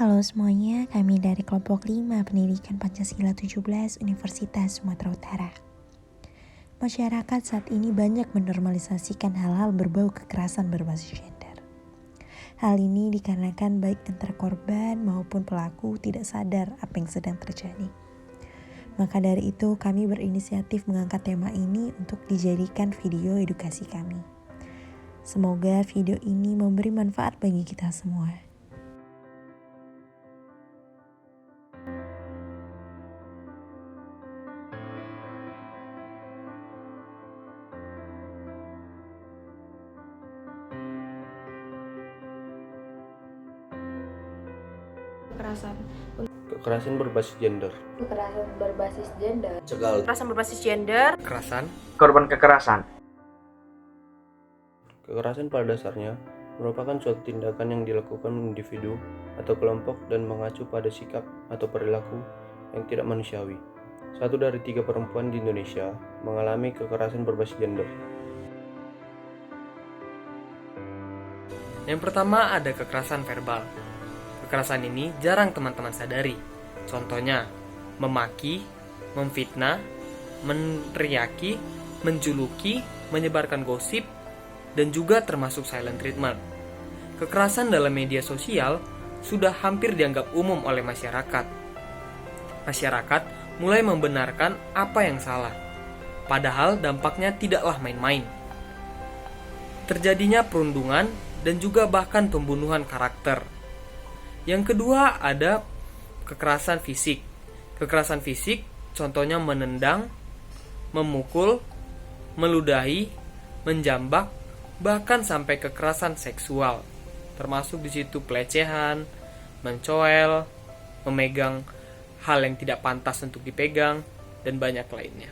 Halo semuanya, kami dari kelompok 5 Pendidikan Pancasila 17 Universitas Sumatera Utara. Masyarakat saat ini banyak menormalisasikan hal-hal berbau kekerasan berbasis gender. Hal ini dikarenakan baik antara korban maupun pelaku tidak sadar apa yang sedang terjadi. Maka dari itu kami berinisiatif mengangkat tema ini untuk dijadikan video edukasi kami. Semoga video ini memberi manfaat bagi kita semua. Kekerasan berbasis gender. Kekerasan berbasis gender. Kekerasan berbasis gender. Kekerasan. Korban kekerasan. Kekerasan pada dasarnya merupakan suatu tindakan yang dilakukan individu atau kelompok dan mengacu pada sikap atau perilaku yang tidak manusiawi. 1 dari 3 perempuan di Indonesia mengalami kekerasan berbasis gender. Yang pertama ada kekerasan verbal. Kekerasan ini jarang teman-teman sadari. Contohnya, memaki, memfitnah, meneriaki, menjuluki, menyebarkan gosip, dan juga termasuk silent treatment. Kekerasan dalam media sosial sudah hampir dianggap umum oleh masyarakat. Masyarakat mulai membenarkan apa yang salah, padahal dampaknya tidaklah main-main. Terjadinya perundungan dan juga bahkan pembunuhan karakter. Yang kedua ada kekerasan fisik. Kekerasan fisik contohnya menendang, memukul, meludahi, menjambak, bahkan sampai kekerasan seksual. Termasuk di situ pelecehan, mencoel, memegang hal yang tidak pantas untuk dipegang, dan banyak lainnya.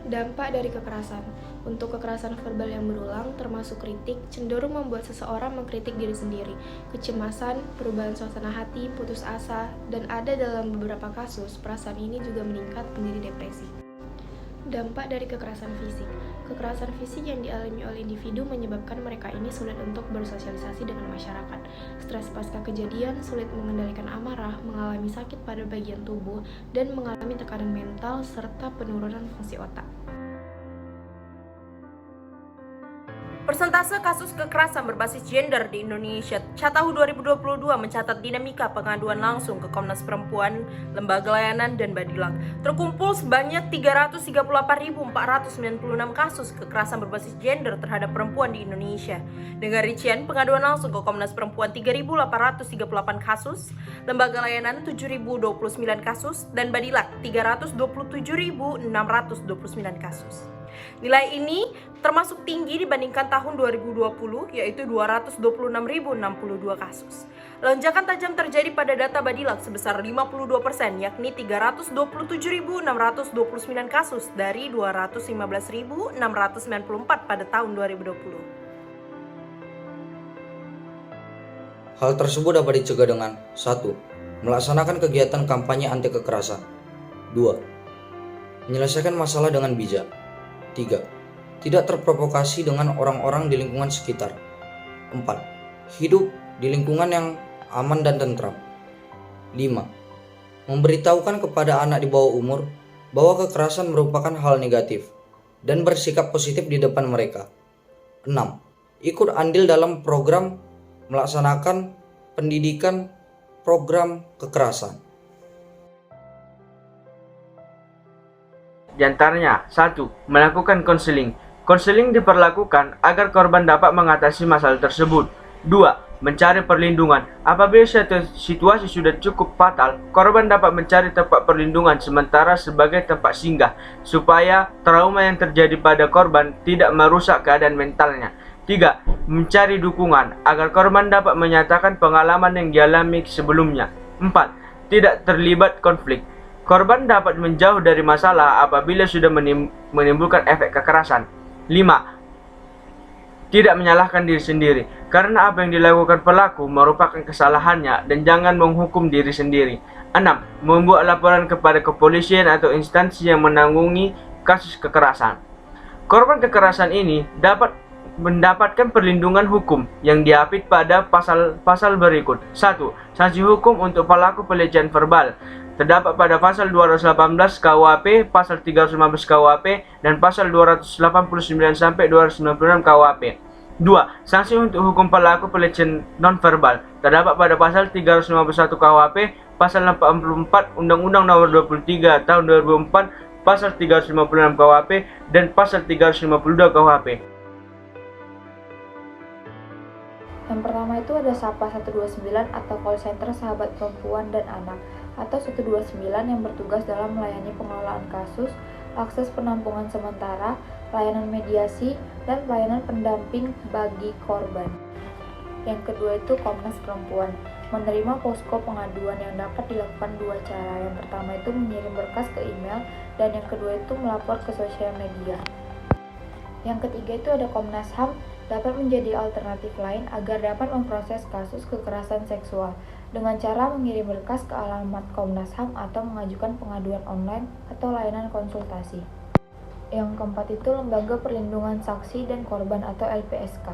Dampak dari kekerasan. Untuk kekerasan verbal yang berulang, termasuk kritik, cenderung membuat seseorang mengkritik diri sendiri, kecemasan, perubahan suasana hati, putus asa, dan ada dalam beberapa kasus, perasaan ini juga meningkat menjadi depresi. Dampak dari kekerasan fisik. Kekerasan fisik yang dialami oleh individu menyebabkan mereka ini sulit untuk bersosialisasi dengan masyarakat. Stres pasca kejadian, sulit mengendalikan amarah, mengalami sakit pada bagian tubuh, dan mengalami tekanan mental serta penurunan fungsi otak. Persentase kasus kekerasan berbasis gender di Indonesia tahun 2022 mencatat dinamika pengaduan langsung ke Komnas Perempuan, Lembaga Layanan, dan Badilang. Terkumpul sebanyak 338.496 kasus kekerasan berbasis gender terhadap perempuan di Indonesia. Dengan rincian pengaduan langsung ke Komnas Perempuan 3.838 kasus, Lembaga Layanan 7.029 kasus, dan Badilang 327.629 kasus. Nilai ini termasuk tinggi dibandingkan tahun 2020, yaitu 226.062 kasus. Lonjakan tajam terjadi pada data Badilang sebesar 52%, yakni 327.629 kasus dari 215.694 pada tahun 2020. Hal tersebut dapat dicegah dengan 1. Melaksanakan kegiatan kampanye anti kekerasan. 2. Menyelesaikan masalah dengan bijak. 3. Tidak terprovokasi dengan orang-orang di lingkungan sekitar. 4. Hidup di lingkungan yang aman dan tentram. 5. Memberitahukan kepada anak di bawah umur bahwa kekerasan merupakan hal negatif dan bersikap positif di depan mereka. 6. Ikut andil dalam program melaksanakan pendidikan program kekerasan. Di antaranya, 1. Melakukan konseling. Konseling diperlakukan agar korban dapat mengatasi masalah tersebut. 2. Mencari perlindungan. Apabila situasi sudah cukup fatal, korban dapat mencari tempat perlindungan sementara sebagai tempat singgah, supaya trauma yang terjadi pada korban tidak merusak keadaan mentalnya. 3. Mencari dukungan, agar korban dapat menyatakan pengalaman yang dialami sebelumnya. 4. Tidak terlibat konflik. Korban dapat menjauh dari masalah apabila sudah menimbulkan efek kekerasan. 5. Tidak menyalahkan diri sendiri, karena apa yang dilakukan pelaku merupakan kesalahannya dan jangan menghukum diri sendiri. 6. Membuat laporan kepada kepolisian atau instansi yang menanggungi kasus kekerasan. Korban kekerasan ini dapat mendapatkan perlindungan hukum yang diapit pada pasal-pasal berikut. 1. Sanksi hukum untuk pelaku pelecehan verbal terdapat pada pasal 218 KUHP, pasal 315 KUHP, dan pasal 289 sampai 296 KUHP. 2. Sanksi untuk hukum pelaku pelecehan nonverbal terdapat pada pasal 351 KUHP, pasal 44 Undang-Undang Nomor 23 Tahun 2004, pasal 356 KUHP, dan pasal 352 KUHP. Yang pertama itu ada SAPA 129 atau call center sahabat perempuan dan anak, atau 129 yang bertugas dalam melayani pengelolaan kasus, akses penampungan sementara, layanan mediasi, dan pelayanan pendamping bagi korban. Yang kedua itu Komnas Perempuan, menerima posko pengaduan yang dapat dilakukan dua cara. Yang pertama itu mengirim berkas ke email, dan yang kedua itu melapor ke sosial media. Yang ketiga itu ada Komnas HAM, dapat menjadi alternatif lain agar dapat memproses kasus kekerasan seksual dengan cara mengirim berkas ke alamat Komnas HAM atau mengajukan pengaduan online atau layanan konsultasi. Yang keempat itu Lembaga Perlindungan Saksi dan Korban atau LPSK.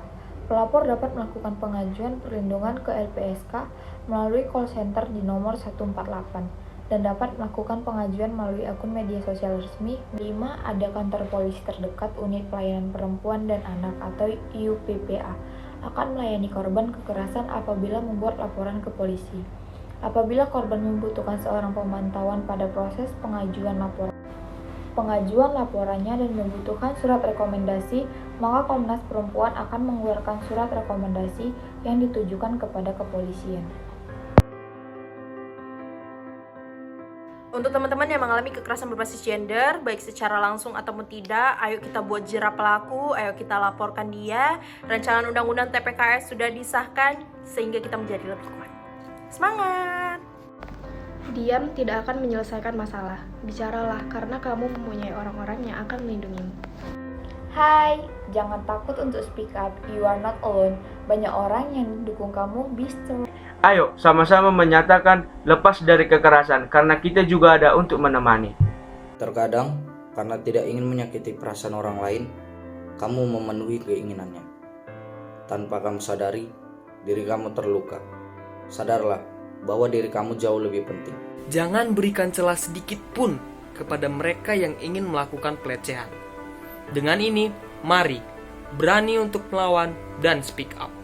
Pelapor dapat melakukan pengajuan perlindungan ke LPSK melalui call center di nomor 148 dan dapat melakukan pengajuan melalui akun media sosial resmi. 5. Ada kantor polisi terdekat unit pelayanan perempuan dan anak atau UPPA akan melayani korban kekerasan apabila membuat laporan ke polisi. Apabila korban membutuhkan seorang pemantauan pada proses pengajuan laporannya dan membutuhkan surat rekomendasi, maka Komnas Perempuan akan mengeluarkan surat rekomendasi yang ditujukan kepada kepolisian. Untuk teman-teman yang mengalami kekerasan berbasis gender, baik secara langsung ataupun tidak, ayo kita buat jerak pelaku, ayo kita laporkan dia. Rancangan Undang-Undang TPKS sudah disahkan sehingga kita menjadi lebih kuat. Semangat! Diam tidak akan menyelesaikan masalah. Bicaralah karena kamu mempunyai orang-orang yang akan melindungimu. Hai, jangan takut untuk speak up, you are not alone. Banyak orang yang mendukung kamu, be strong. Ayo sama-sama menyatakan lepas dari kekerasan karena kita juga ada untuk menemani. Terkadang, karena tidak ingin menyakiti perasaan orang lain, kamu memenuhi keinginannya. Tanpa kamu sadari, diri kamu terluka. Sadarlah bahwa diri kamu jauh lebih penting. Jangan berikan celah sedikit pun kepada mereka yang ingin melakukan pelecehan. Dengan ini, mari berani untuk melawan dan speak up.